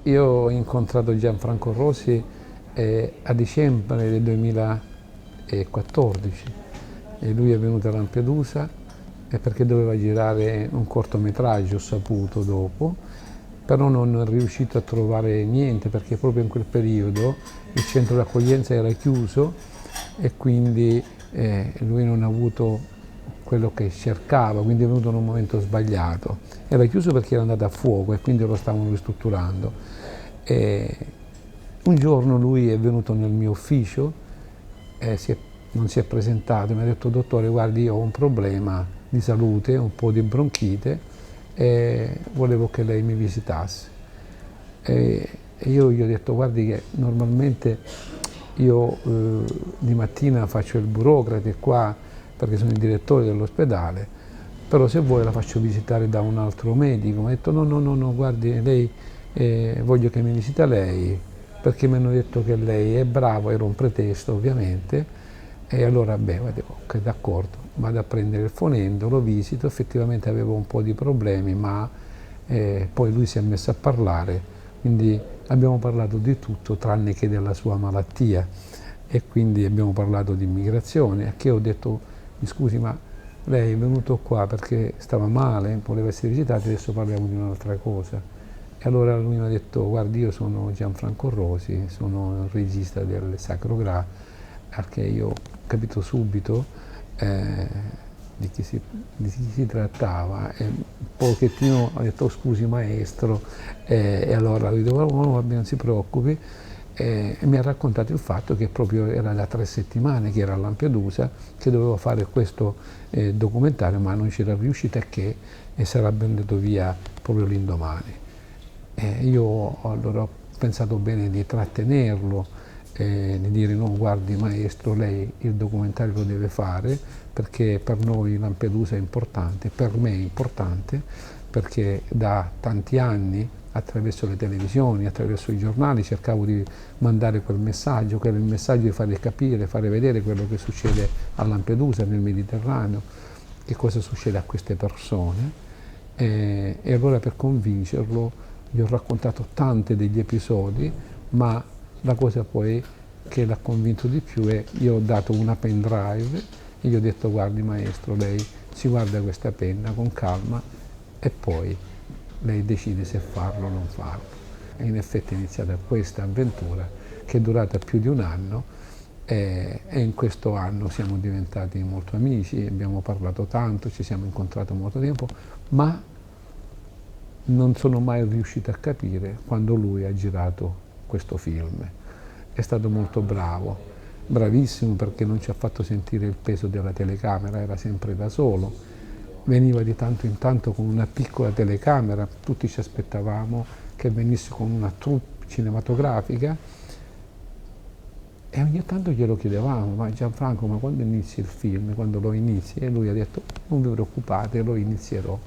Io ho incontrato Gianfranco Rosi a dicembre del 2014 e lui è venuto a Lampedusa perché doveva girare un cortometraggio, ho saputo dopo, però non è riuscito a trovare niente perché proprio in quel periodo il centro d'accoglienza era chiuso e quindi lui non ha avuto quello che cercava, quindi è venuto in un momento sbagliato. Era chiuso perché era andato a fuoco e quindi lo stavano ristrutturando. E un giorno lui è venuto nel mio ufficio, non si è presentato, mi ha detto dottore guardi io ho un problema di salute, un po' di bronchite e volevo che lei mi visitasse. E io gli ho detto guardi che normalmente io di mattina faccio il burocrate qua perché sono il direttore dell'ospedale, però se vuoi la faccio visitare da un altro medico. Mi ha detto no, no, no, no, guardi, lei, voglio che mi visita lei, perché mi hanno detto che lei è bravo, era un pretesto ovviamente, e allora beh, dico, ok, d'accordo, vado a prendere il fonendo, lo visito, effettivamente avevo un po' di problemi, ma poi lui si è messo a parlare, quindi abbiamo parlato di tutto tranne che della sua malattia e quindi abbiamo parlato di immigrazione, a che ho detto, mi scusi ma lei è venuto qua perché stava male, voleva essere visitato, adesso parliamo di un'altra cosa. E allora lui mi ha detto, guardi io sono Gianfranco Rosi, sono il regista del Sacro Gra, perché io ho capito subito di chi si trattava e un pochettino ho detto scusi maestro e allora lui diceva no, vabbè, non si preoccupi e mi ha raccontato il fatto che proprio era da 3 settimane che era a Lampedusa che doveva fare questo documentario ma non c'era riuscito e sarebbe andato via proprio l'indomani. Io allora ho pensato bene di trattenerlo, di dire no, guardi maestro, lei il documentario lo deve fare perché per noi Lampedusa è importante, per me è importante, perché da tanti anni attraverso le televisioni, attraverso i giornali cercavo di mandare quel messaggio, che era il messaggio di fare capire, fare vedere quello che succede a Lampedusa, nel Mediterraneo, che cosa succede a queste persone. E allora per convincerlo gli ho raccontato tanti degli episodi, ma la cosa poi che l'ha convinto di più è io ho dato una pen drive e gli ho detto guardi maestro, lei si guarda questa penna con calma e poi lei decide se farlo o non farlo. E in effetti è iniziata questa avventura che è durata più di un anno e in questo anno siamo diventati molto amici, abbiamo parlato tanto, ci siamo incontrati molto tempo, ma non sono mai riuscito a capire quando lui ha girato questo film. È stato molto bravo, bravissimo perché non ci ha fatto sentire il peso della telecamera, era sempre da solo, veniva di tanto in tanto con una piccola telecamera, tutti ci aspettavamo che venisse con una troupe cinematografica e ogni tanto glielo chiedevamo, ma Gianfranco, ma quando inizi il film, quando lo inizi? E lui ha detto, non vi preoccupate, lo inizierò.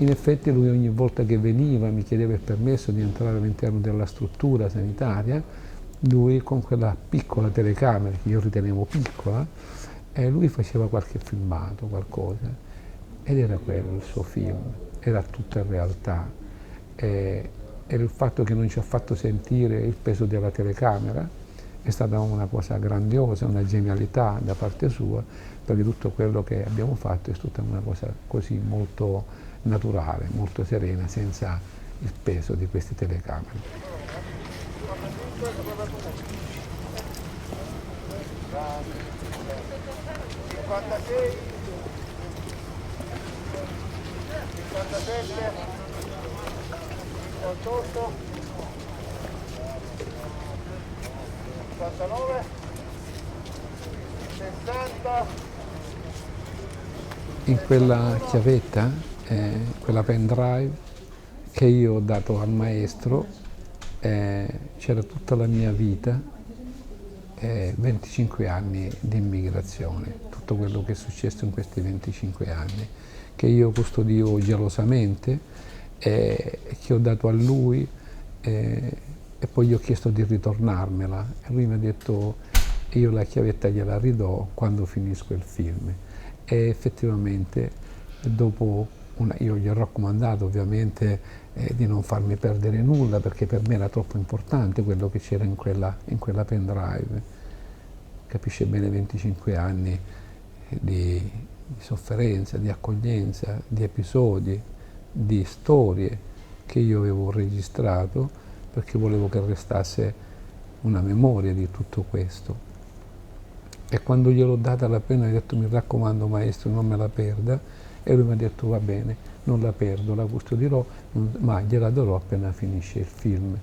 In effetti lui ogni volta che veniva mi chiedeva il permesso di entrare all'interno della struttura sanitaria, lui con quella piccola telecamera, che io ritenevo piccola, lui faceva qualche filmato, qualcosa, ed era quello il suo film, era tutta realtà. E il fatto che non ci ha fatto sentire il peso della telecamera è stata una cosa grandiosa, una genialità da parte sua, perché tutto quello che abbiamo fatto è stata una cosa così molto naturale, molto serena, senza il peso di queste telecamere. 56, 57, 58, 59, 60. In quella chiavetta, quella pen drive che io ho dato al maestro, c'era tutta la mia vita, 25 anni di immigrazione, tutto quello che è successo in questi 25 anni, che io custodivo gelosamente, che ho dato a lui e poi gli ho chiesto di ritornarmela e lui mi ha detto io la chiavetta gliela ridò quando finisco il film. E effettivamente dopo io gli ho raccomandato ovviamente di non farmi perdere nulla, perché per me era troppo importante quello che c'era in quella pendrive. Capisce bene, 25 anni di sofferenza, di accoglienza, di episodi, di storie che io avevo registrato perché volevo che restasse una memoria di tutto questo. E quando gliel'ho data la penna, gli ho detto: mi raccomando maestro, non me la perda, e lui mi ha detto: va bene, non la perdo, la custodirò, ma gliela darò appena finisce il film.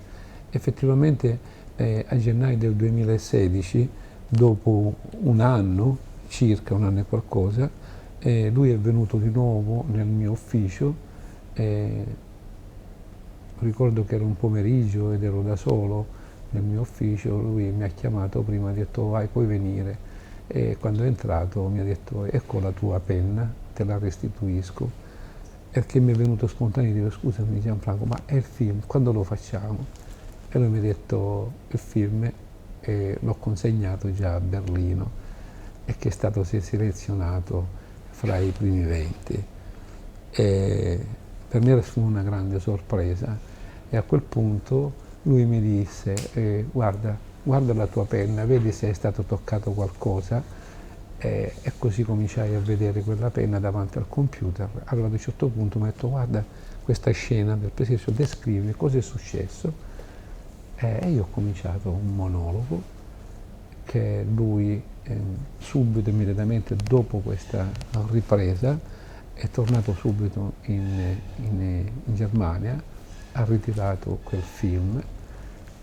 Effettivamente a gennaio del 2016, dopo un anno, circa un anno e qualcosa, lui è venuto di nuovo nel mio ufficio. Ricordo che era un pomeriggio ed ero da solo nel mio ufficio. Lui mi ha chiamato prima, ha detto: vai, puoi venire. E quando è entrato mi ha detto: ecco la tua penna, te la restituisco. Perché mi è venuto spontaneo di dire: scusami Gianfranco, ma è il film, quando lo facciamo? E lui mi ha detto: il film l'ho consegnato già a Berlino e che è stato selezionato fra i primi 20. E per me era una grande sorpresa, e a quel punto lui mi disse: guarda la tua penna, vedi se è stato toccato qualcosa. E così cominciai a vedere quella penna davanti al computer. Allora a un certo punto mi ha detto: guarda questa scena del presidio, descrivi cosa è successo. E io ho cominciato un monologo che lui subito, immediatamente dopo questa ripresa, è tornato subito in Germania, ha ritirato quel film,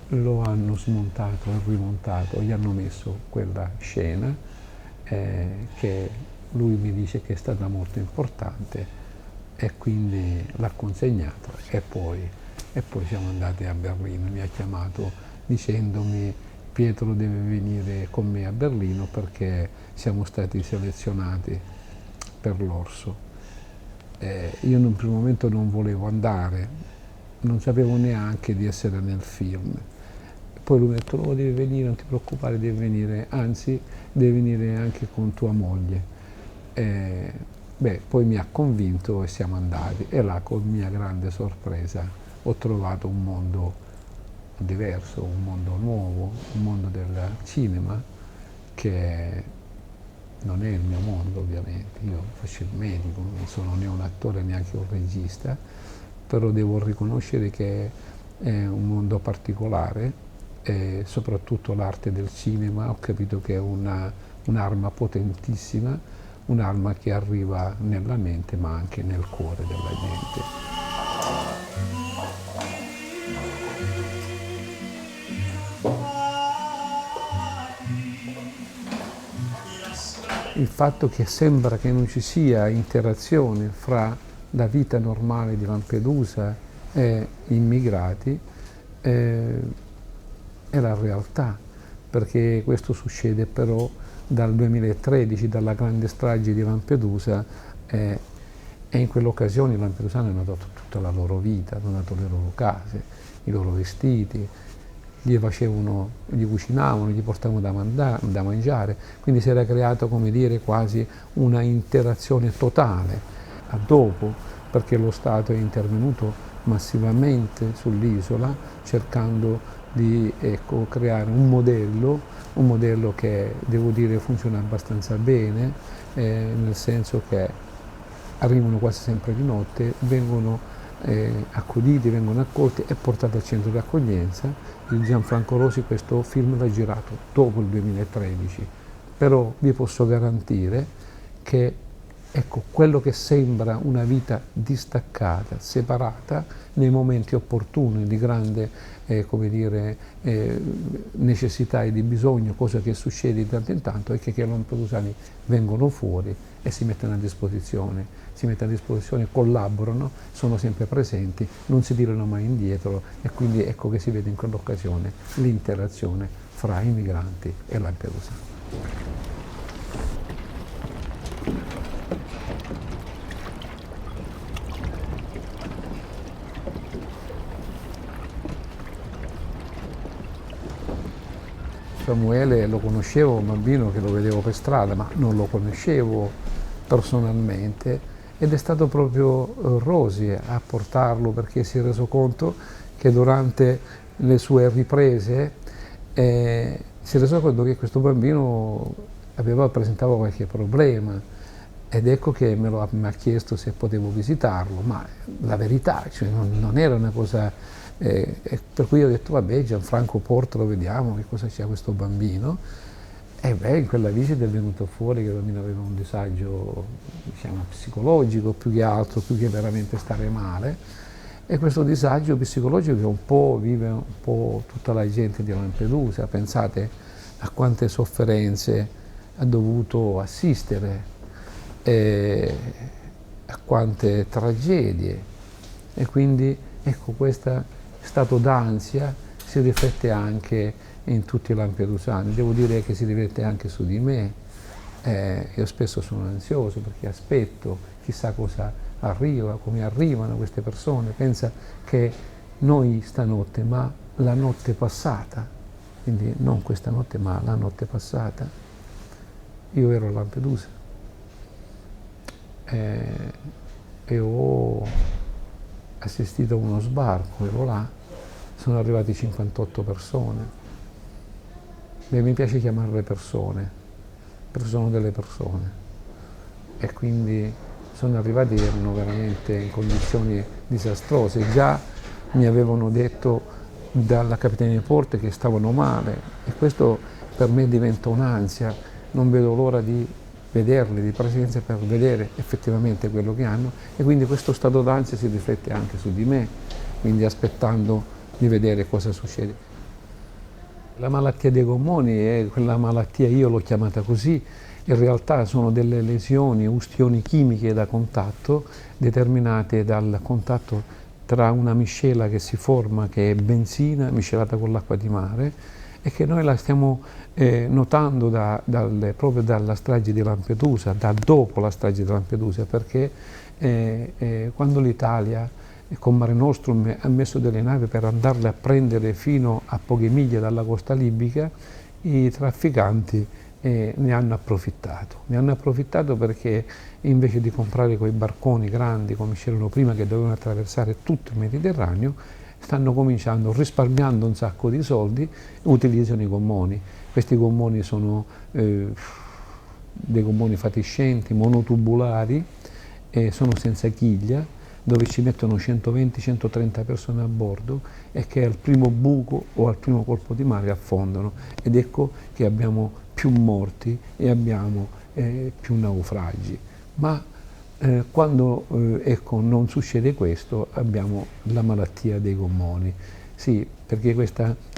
lo hanno smontato e rimontato, gli hanno messo quella scena che lui mi dice che è stata molto importante, e quindi l'ha consegnato. E poi siamo andati a Berlino. Mi ha chiamato dicendomi: Pietro deve venire con me a Berlino perché siamo stati selezionati per l'Orso. Io in un primo momento non volevo andare, non sapevo neanche di essere nel film. Poi lui mi ha detto: no, devi venire, non ti preoccupare, devi venire, anzi devi venire anche con tua moglie. Poi mi ha convinto e siamo andati, e là, con mia grande sorpresa, ho trovato un mondo diverso, un mondo nuovo, un mondo del cinema che non è il mio mondo, ovviamente. Io faccio il medico, non sono né un attore neanche un regista, però devo riconoscere che è un mondo particolare, e soprattutto l'arte del cinema ho capito che è un'arma potentissima, un'arma che arriva nella mente ma anche nel cuore della gente. Il fatto che sembra che non ci sia interazione fra la vita normale di Lampedusa e immigrati è la realtà, perché questo succede però dal 2013, dalla grande strage di Lampedusa, e in quell'occasione i lampedusani hanno dato tutta la loro vita, hanno dato le loro case, i loro vestiti, gli cucinavano, gli portavano da mangiare, quindi si era creato, come dire, quasi una interazione totale. A dopo, perché lo Stato è intervenuto massivamente sull'isola cercando di creare un modello che, devo dire, funziona abbastanza bene, nel senso che arrivano quasi sempre di notte, vengono accuditi, vengono accolti e portati al centro di accoglienza. Il Gianfranco Rosi questo film l'ha girato dopo il 2013, però vi posso garantire che, ecco, quello che sembra una vita distaccata, separata, nei momenti opportuni di grande necessità e di bisogno, cosa che succede di tanto in tanto, è che i lampedusani vengono fuori e si mettono a disposizione, collaborano, sono sempre presenti, non si tirano mai indietro, e quindi ecco che si vede in quell'occasione l'interazione fra i migranti e lampedusani. Samuele lo conoscevo, un bambino che lo vedevo per strada, ma non lo conoscevo personalmente, ed è stato proprio Rosi a portarlo, perché si è reso conto che durante le sue riprese si è reso conto che questo bambino presentava qualche problema, ed ecco che mi ha chiesto se potevo visitarlo, ma la verità, cioè non era una cosa, per cui ho detto vabbè, Gianfranco, portalo, vediamo che cosa c'è questo bambino. E beh, in quella visita è venuto fuori che il bambino aveva un disagio, diciamo, psicologico più che altro, più che veramente stare male, e questo disagio psicologico che un po' vive un po' tutta la gente di Lampedusa. Pensate a quante sofferenze ha dovuto assistere, a quante tragedie, e quindi ecco, questo stato d'ansia si riflette anche in tutti i lampedusani. Devo dire che si riflette anche su di me. Io spesso sono ansioso perché aspetto, chissà cosa arriva, come arrivano queste persone. Pensa che noi stanotte, ma la notte passata, quindi non questa notte ma la notte passata, io ero a Lampedusa e ho assistito a uno sbarco, ero là, sono arrivati 58 persone. Beh, mi piace chiamarle persone, perché sono delle persone, e quindi sono arrivati, erano veramente in condizioni disastrose. Già mi avevano detto dalla Capitaneria di Porto che stavano male, e questo per me diventa un'ansia. Non vedo l'ora di vederli di presenza per vedere effettivamente quello che hanno, e quindi questo stato d'ansia si riflette anche su di me, quindi aspettando di vedere cosa succede. La malattia dei gommoni è quella malattia, io l'ho chiamata così, in realtà sono delle lesioni, ustioni chimiche da contatto determinate dal contatto tra una miscela che si forma, che è benzina miscelata con l'acqua di mare, e che noi la stiamo notando proprio dalla strage di Lampedusa, da dopo la strage di Lampedusa, perché quando l'Italia con Mare Nostrum ha messo delle navi per andarle a prendere fino a poche miglia dalla costa libica, i trafficanti ne hanno approfittato. Ne hanno approfittato perché invece di comprare quei barconi grandi, come c'erano prima, che dovevano attraversare tutto il Mediterraneo, stanno cominciando, risparmiando un sacco di soldi, utilizzano i gommoni. Questi gommoni sono dei gommoni fatiscenti, monotubulari, sono senza chiglia, dove ci mettono 120-130 persone a bordo, e che al primo buco o al primo colpo di mare affondano, ed ecco che abbiamo più morti e abbiamo più naufragi. Ma quando ecco, non succede questo, abbiamo la malattia dei gommoni. Sì, perché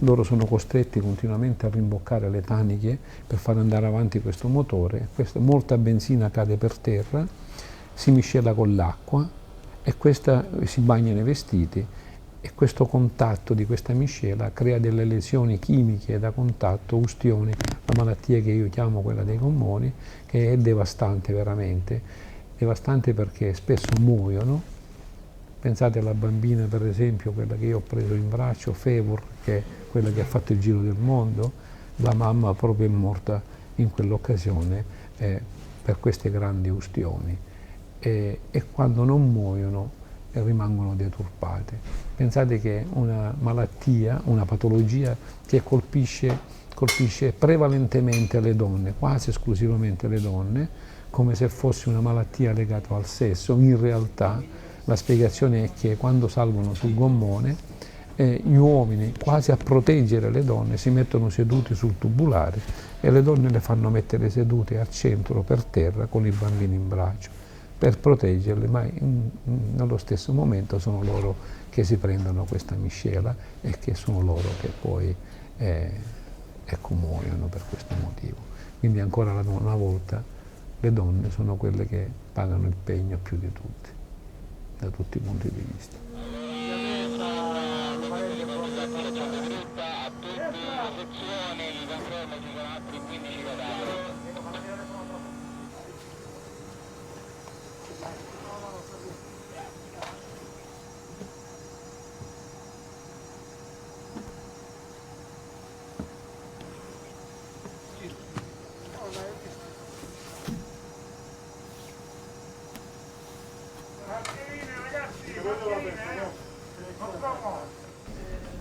loro sono costretti continuamente a rimboccare le taniche per far andare avanti questo motore. Molta benzina cade per terra, si miscela con l'acqua, e questa si bagna nei vestiti, e questo contatto di questa miscela crea delle lesioni chimiche da contatto, ustioni, la malattia che io chiamo quella dei gommoni, che è devastante veramente, devastante perché spesso muoiono. Pensate alla bambina, per esempio, quella che io ho preso in braccio, Fevor, che è quella che ha fatto il giro del mondo. La mamma proprio è morta in quell'occasione per queste grandi ustioni. E quando non muoiono rimangono deturpate. Pensate che una malattia, una patologia che colpisce prevalentemente le donne, quasi esclusivamente le donne, come se fosse una malattia legata al sesso. In realtà la spiegazione è che quando salgono sul gommone gli uomini, quasi a proteggere le donne, si mettono seduti sul tubolare, e le donne le fanno mettere sedute al centro per terra con i bambini in braccio, per proteggerle, ma nello stesso momento sono loro che si prendono questa miscela, e che sono loro che poi ecco, muoiono per questo motivo. Quindi ancora una volta le donne sono quelle che pagano il pegno più di tutte, da tutti i punti di vista.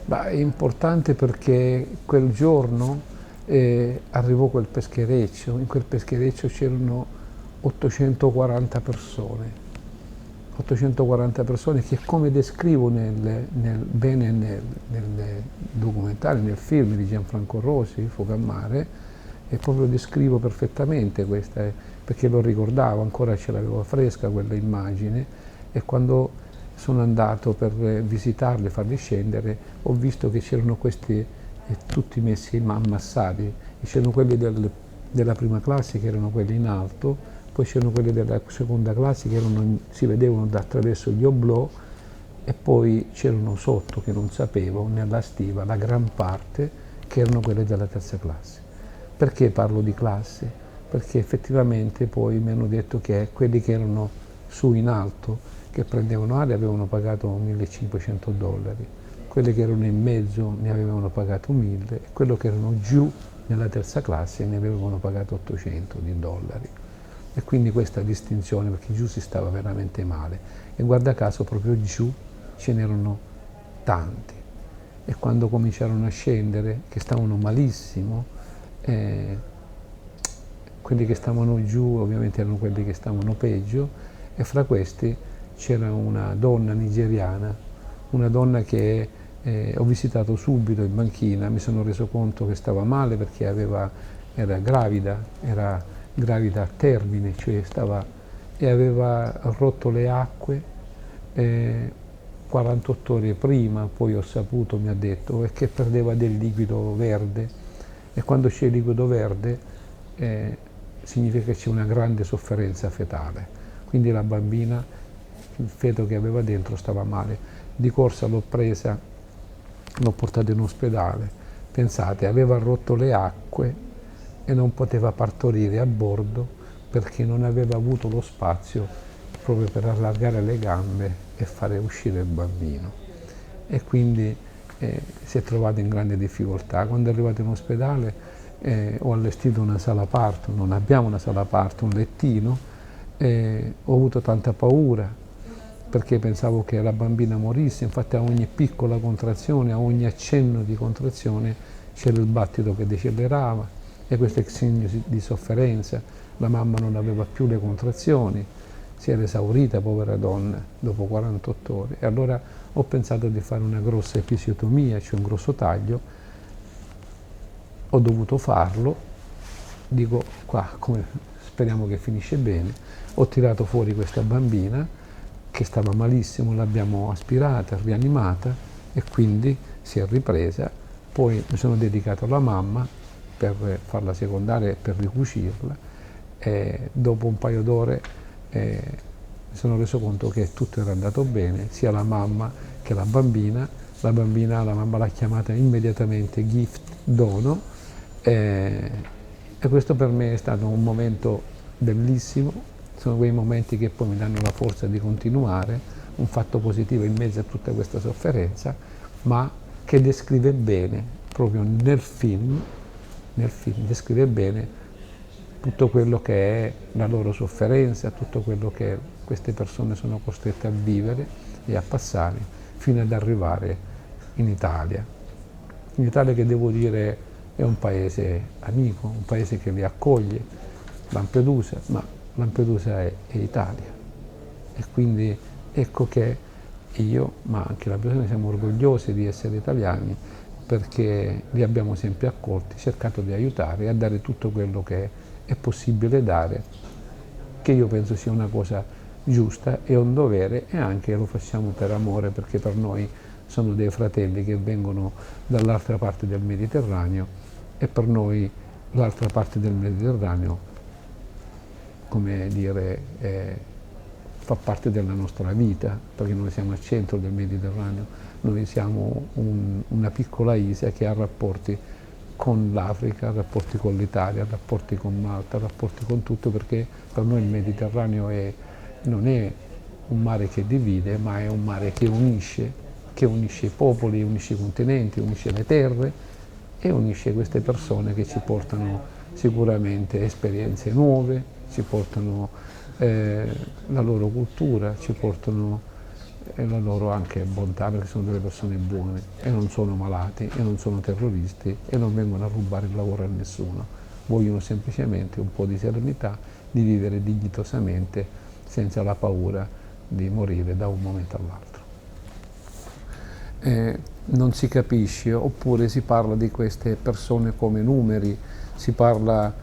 È importante perché quel giorno arrivò quel peschereccio, in quel peschereccio c'erano 840 persone che, come descrivo bene nel documentario, nel film di Gianfranco Rosi, Fuoco a mare, e proprio descrivo perfettamente questa, perché lo ricordavo, ancora ce l'avevo fresca quella immagine, e quando sono andato per visitarli, farli scendere, ho visto che c'erano questi tutti messi ammassati, c'erano quelli della prima classe che erano quelli in alto, poi c'erano quelli della seconda classe che si vedevano attraverso gli oblò, e poi c'erano sotto, che non sapevo, nella stiva, la gran parte che erano quelle della terza classe. Perché parlo di classe? Perché effettivamente poi mi hanno detto che quelli che erano su in alto, che prendevano aria, avevano pagato $1.500, quelli che erano in mezzo ne avevano pagato 1.000, e quelli che erano giù nella terza classe ne avevano pagato $800. E quindi questa distinzione, perché giù si stava veramente male, e guarda caso proprio giù ce n'erano tanti, e quando cominciarono a scendere, che stavano malissimo, quelli che stavano giù ovviamente erano quelli che stavano peggio, e fra questi c'era una donna nigeriana, una donna che ho visitato subito in banchina, mi sono reso conto che stava male perché era gravida a termine, cioè e aveva rotto le acque 48 ore prima, poi ho saputo, mi ha detto, che perdeva del liquido verde, e quando c'è il liquido verde significa che c'è una grande sofferenza fetale, quindi la bambina, il feto che aveva dentro, stava male. Di corsa l'ho presa, l'ho portata in ospedale, pensate, aveva rotto le acque e non poteva partorire a bordo perché non aveva avuto lo spazio proprio per allargare le gambe e fare uscire il bambino, e quindi si è trovato in grande difficoltà. Quando è arrivato in ospedale ho allestito una sala parto, non abbiamo una sala parto, un lettino, ho avuto tanta paura perché pensavo che la bambina morisse, infatti a ogni piccola contrazione, a ogni accenno di contrazione c'era il battito che decelerava, e questo è segno di sofferenza. La mamma non aveva più le contrazioni, si era esaurita, povera donna, dopo 48 ore. E allora ho pensato di fare una grossa episiotomia, cioè un grosso taglio. Ho dovuto farlo, dico qua, speriamo che finisce bene. Ho tirato fuori questa bambina che stava malissimo, l'abbiamo aspirata, rianimata, e quindi si è ripresa. Poi mi sono dedicato alla mamma per farla secondare e per ricucirla, e dopo un paio d'ore mi sono reso conto che tutto era andato bene, sia la mamma che la bambina. La mamma l'ha chiamata immediatamente gift, dono, e questo per me è stato un momento bellissimo. Sono quei momenti che poi mi danno la forza di continuare, un fatto positivo in mezzo a tutta questa sofferenza, ma che descrive bene, proprio nel film descrive bene tutto quello che è la loro sofferenza, tutto quello che queste persone sono costrette a vivere e a passare fino ad arrivare in Italia. In Italia, che devo dire è un paese amico, un paese che li accoglie, Lampedusa, ma Lampedusa è Italia, e quindi ecco che io, ma anche la persona, siamo orgogliosi di essere italiani, perché li abbiamo sempre accolti, cercato di aiutare e a dare tutto quello che è possibile dare, che io penso sia una cosa giusta e un dovere, e anche lo facciamo per amore, perché per noi sono dei fratelli che vengono dall'altra parte del Mediterraneo, e per noi l'altra parte del Mediterraneo, come dire, fa parte della nostra vita, perché noi siamo al centro del Mediterraneo, noi siamo una piccola isola che ha rapporti con l'Africa, rapporti con l'Italia, rapporti con Malta, rapporti con tutto, perché per noi il Mediterraneo non è un mare che divide, ma è un mare che unisce i popoli, unisce i continenti, unisce le terre e unisce queste persone che ci portano sicuramente esperienze nuove, ci portano la loro cultura, ci portano e la loro anche bontà, perché sono delle persone buone e non sono malati e non sono terroristi e non vengono a rubare il lavoro a nessuno, vogliono semplicemente un po' di serenità, di vivere dignitosamente senza la paura di morire da un momento all'altro. Non si capisce, oppure si parla di queste persone come numeri, si parla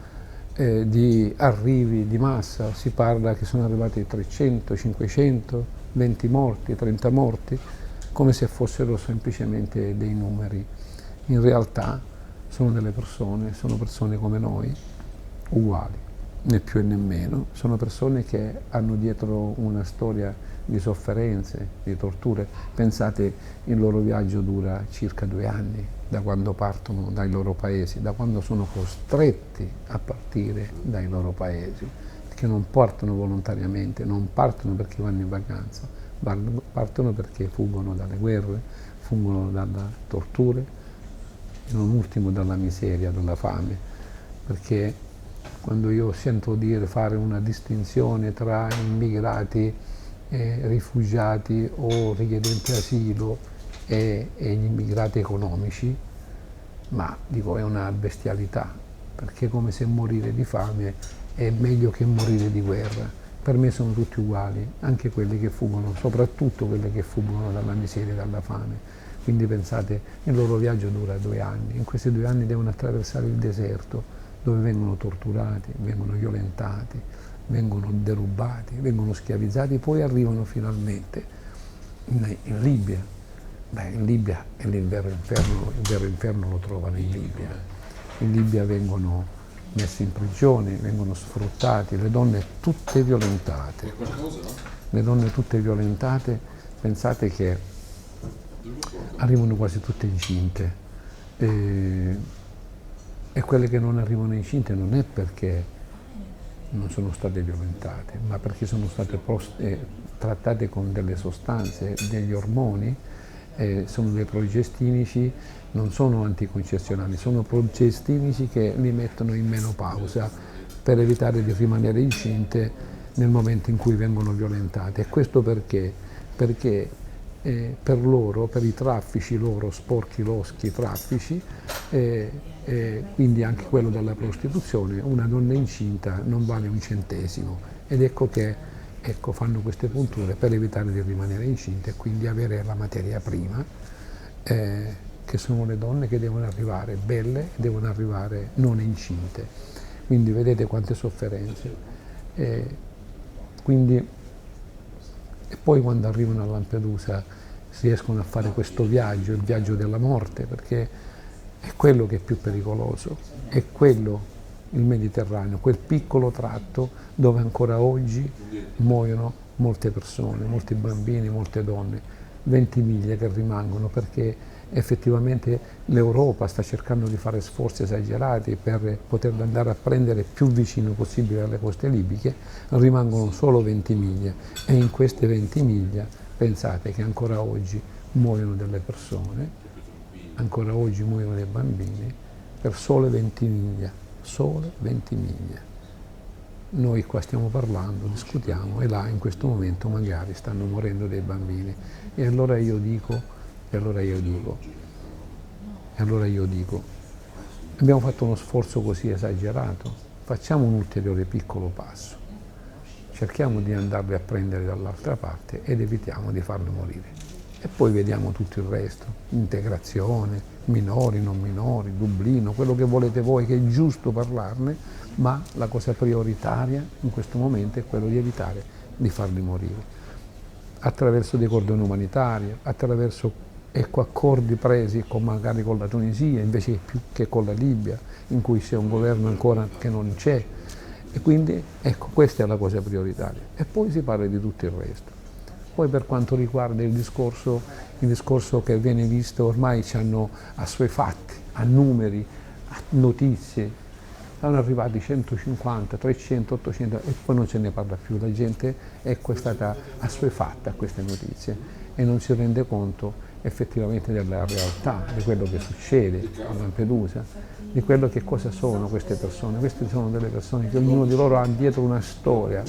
di arrivi di massa, si parla che sono arrivati 300, 500, 20 morti, 30 morti, come se fossero semplicemente dei numeri. In realtà sono delle persone, sono persone come noi, uguali, né più e né meno, sono persone che hanno dietro una storia di sofferenze, di torture. Pensate, il loro viaggio dura circa 2 anni, da quando partono dai loro paesi, da quando sono costretti a partire dai loro paesi, che non partono volontariamente, non partono perché vanno in vacanza, partono perché fuggono dalle guerre, fuggono dalla tortura e non ultimo dalla miseria, dalla fame, perché quando io sento dire fare una distinzione tra immigrati, rifugiati o richiedenti asilo e gli immigrati economici, ma dico è una bestialità, perché è come se morire di fame è meglio che morire di guerra. Per me sono tutti uguali, anche quelli che fuggono, soprattutto quelli che fuggono dalla miseria e dalla fame. Quindi pensate, il loro viaggio dura 2 anni, in questi 2 anni devono attraversare il deserto, dove vengono torturati, vengono violentati, vengono derubati, vengono schiavizzati, poi arrivano finalmente in Libia. Beh, in Libia è il vero inferno lo trovano in Libia. In Libia vengono messi in prigione, vengono sfruttati, le donne tutte violentate. Le donne tutte violentate, pensate che arrivano quasi tutte incinte. E quelle che non arrivano incinte non è perché non sono state violentate, ma perché sono state trattate con delle sostanze, degli ormoni, sono dei progestinici, non sono anticoncezionali, sono progestinici che li mettono in menopausa per evitare di rimanere incinte nel momento in cui vengono violentate. E questo perché? Perché per loro, per i traffici loro, sporchi loschi traffici, quindi anche quello della prostituzione, una donna incinta non vale un centesimo, ed ecco che fanno queste punture per evitare di rimanere incinte e quindi avere la materia prima, che sono le donne che devono arrivare belle, devono arrivare non incinte. Quindi vedete quante sofferenze. E poi quando arrivano a Lampedusa riescono a fare questo viaggio, il viaggio della morte, perché è quello che è più pericoloso, è quello, il Mediterraneo, quel piccolo tratto dove ancora oggi muoiono molte persone, molti bambini, molte donne, 20 miglia che rimangono, perché effettivamente l'Europa sta cercando di fare sforzi esagerati per poter andare a prendere più vicino possibile alle coste libiche, rimangono solo 20 miglia e in queste 20 miglia pensate che ancora oggi muoiono delle persone, ancora oggi muoiono dei bambini per sole 20 miglia, sole 20 miglia. Noi qua stiamo parlando, discutiamo e là in questo momento magari stanno morendo dei bambini e allora io dico, abbiamo fatto uno sforzo così esagerato, facciamo un ulteriore piccolo passo, cerchiamo di andarli a prendere dall'altra parte ed evitiamo di farli morire. E poi vediamo tutto il resto, integrazione, minori, non minori, Dublino, quello che volete voi, che è giusto parlarne, ma la cosa prioritaria in questo momento è quello di evitare di farli morire. Attraverso dei cordoni umanitari, attraverso accordi presi magari con la Tunisia invece più che con la Libia, in cui c'è un governo ancora che non c'è. E quindi ecco, questa è la cosa prioritaria. E poi si parla di tutto il resto. Poi per quanto riguarda il discorso che viene visto, ormai ci hanno assuefatti a numeri, a notizie, sono arrivati 150, 300, 800 e poi non se ne parla più, la gente è stata assuefatta a queste notizie e non si rende conto effettivamente della realtà, di quello che succede a Lampedusa, di quello che cosa sono queste persone. Queste sono delle persone che ognuno di loro ha dietro una storia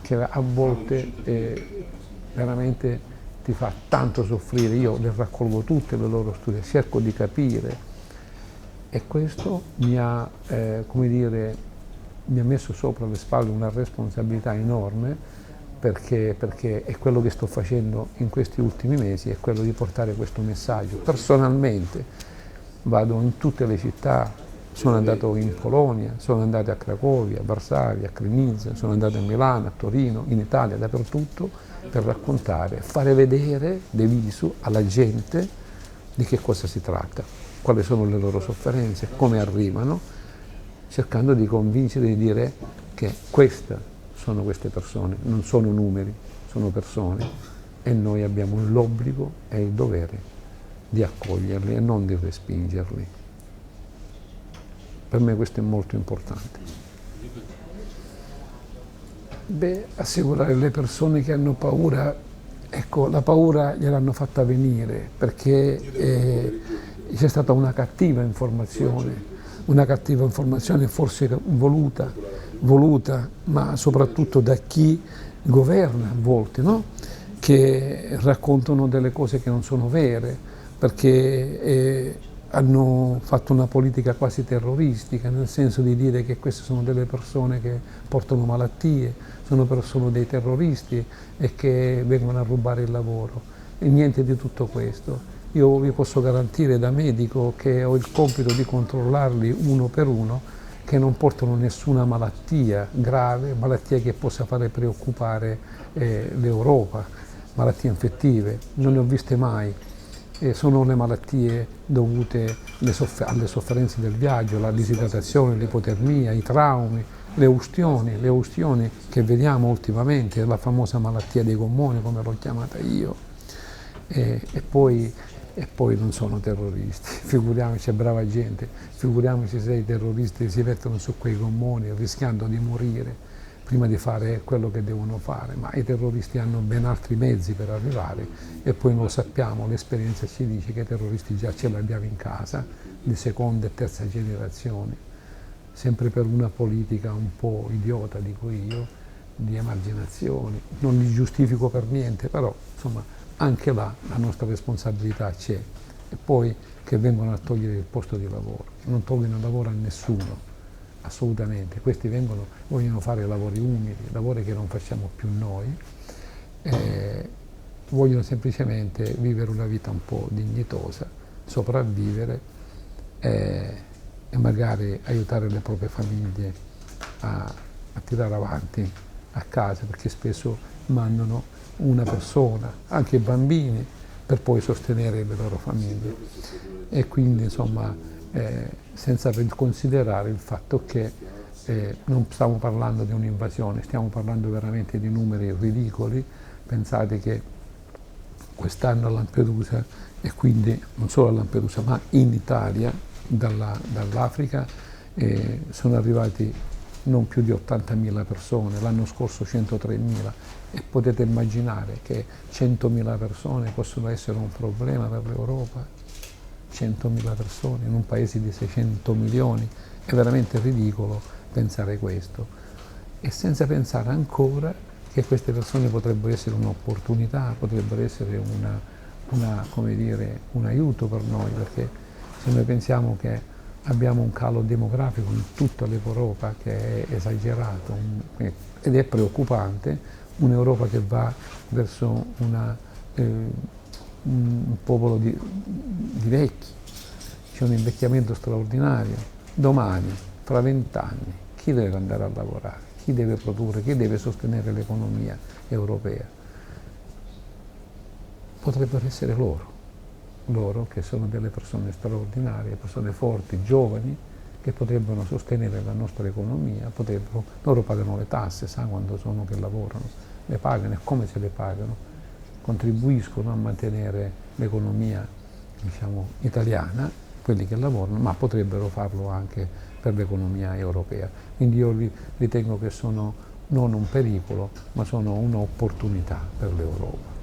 che a volte veramente ti fa tanto soffrire. Io le raccolgo tutte le loro storie, cerco di capire, e questo mi ha, come dire, mi ha messo sopra le spalle una responsabilità enorme, perché è quello che sto facendo in questi ultimi mesi, è quello di portare questo messaggio. Personalmente vado in tutte le città, sono andato in Polonia, sono andato a Cracovia, a Varsavia, a Krynica, sono andato a Milano, a Torino, in Italia, dappertutto, per raccontare, fare vedere de visu alla gente di che cosa si tratta, quali sono le loro sofferenze, come arrivano, cercando di convincere, di dire che queste sono queste persone, non sono numeri, sono persone, e noi abbiamo l'obbligo e il dovere di accoglierli e non di respingerli. Per me questo è molto importante. Beh, assicurare le persone che hanno paura, ecco, la paura gliel'hanno fatta venire perché c'è stata una cattiva informazione forse voluta, ma soprattutto da chi governa a volte, no? Che raccontano delle cose che non sono vere, perché hanno fatto una politica quasi terroristica, nel senso di dire che queste sono delle persone che portano malattie, sono dei terroristi e che vengono a rubare il lavoro. E niente di tutto questo. Io vi posso garantire da medico che ho il compito di controllarli uno per uno, che non portano nessuna malattia grave, malattia che possa fare preoccupare l'Europa, malattie infettive, non ne ho viste mai. Sono le malattie dovute alle sofferenze del viaggio, la disidratazione, l'ipotermia, i traumi, le ustioni che vediamo ultimamente, la famosa malattia dei gommoni, come l'ho chiamata io, e poi non sono terroristi, figuriamoci, è brava gente, figuriamoci se i terroristi si mettono su quei gommoni rischiando di morire prima di fare quello che devono fare, ma i terroristi hanno ben altri mezzi per arrivare, e poi lo sappiamo, l'esperienza ci dice che i terroristi già ce li abbiamo in casa, di seconda e terza generazione, sempre per una politica un po' idiota, dico io, di emarginazioni. Non li giustifico per niente, però insomma anche là la nostra responsabilità c'è. E poi che vengono a togliere il posto di lavoro, non tolgono il lavoro a nessuno, assolutamente. Questi vogliono fare lavori umili, lavori che non facciamo più noi, vogliono semplicemente vivere una vita un po' dignitosa, sopravvivere e magari aiutare le proprie famiglie a tirare avanti a casa, perché spesso mandano una persona, anche i bambini, per poi sostenere le loro famiglie. E quindi insomma, senza considerare il fatto che non stiamo parlando di un'invasione, stiamo parlando veramente di numeri ridicoli. Pensate che quest'anno a Lampedusa, e quindi non solo a Lampedusa ma in Italia, dall'Africa sono arrivati non più di 80.000 persone, l'anno scorso 103.000, e potete immaginare che 100.000 persone possono essere un problema per l'Europa. 100.000 persone in un paese di 600 milioni, è veramente ridicolo pensare questo, e senza pensare ancora che queste persone potrebbero essere un'opportunità, potrebbero essere come dire, un aiuto per noi, perché se noi pensiamo che abbiamo un calo demografico in tutta l'Europa che è esagerato ed è preoccupante, un'Europa che va verso un popolo di vecchi, c'è un invecchiamento straordinario. Domani, fra 20 anni, chi deve andare a lavorare? Chi deve produrre? Chi deve sostenere l'economia europea? Potrebbero essere loro che sono delle persone straordinarie, persone forti, giovani, che potrebbero sostenere la nostra economia, loro pagano le tasse, sa quando sono che lavorano, le pagano e come se le pagano, contribuiscono a mantenere l'economia, diciamo, italiana, quelli che lavorano, ma potrebbero farlo anche per l'economia europea. Quindi io ritengo che sono non un pericolo, ma sono un'opportunità per l'Europa.